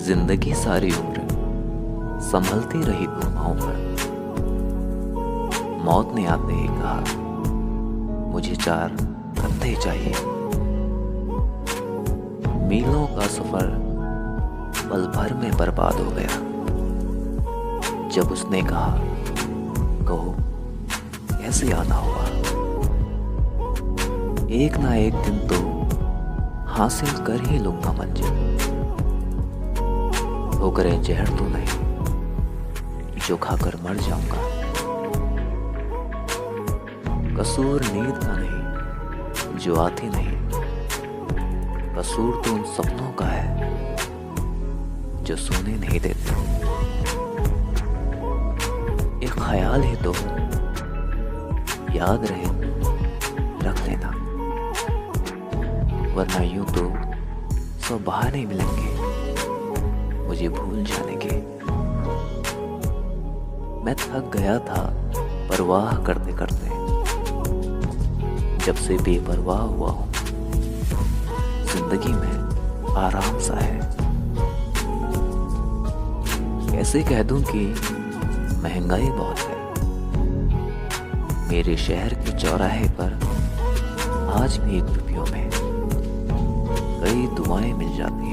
जिंदगी सारी उम्र संभलती रही गुनाहों पर। मौत ने आते ही कहा, मुझे 4 कंधे चाहिए। मीलों का सफर पल भर में बर्बाद हो गया। जब उसने कहा, कहो कैसे आना हुआ। एक ना एक दिन तो हासिल कर ही लूंगा मंजिल। ठोकरें जहर तो नहीं जो खाकर मर जाऊंगा। कसूर नींद का नहीं जो आती नहीं। कसूर तो उन सपनों का है जो सोने नहीं देते। एक ख्याल है तो याद रहे रख लेना, वरना यूं तो 100 बहाने मिलेंगे मुझे भूल जाने के। मैं थक गया था परवाह करते करते। जब से बेपरवाह हुआ हूं, जिंदगी में आराम सा है। कैसे कह दूं कि महंगाई बहुत है। मेरे शहर के चौराहे पर आज भी 1 रुपयों में कई दुआएं मिल जाती हैं।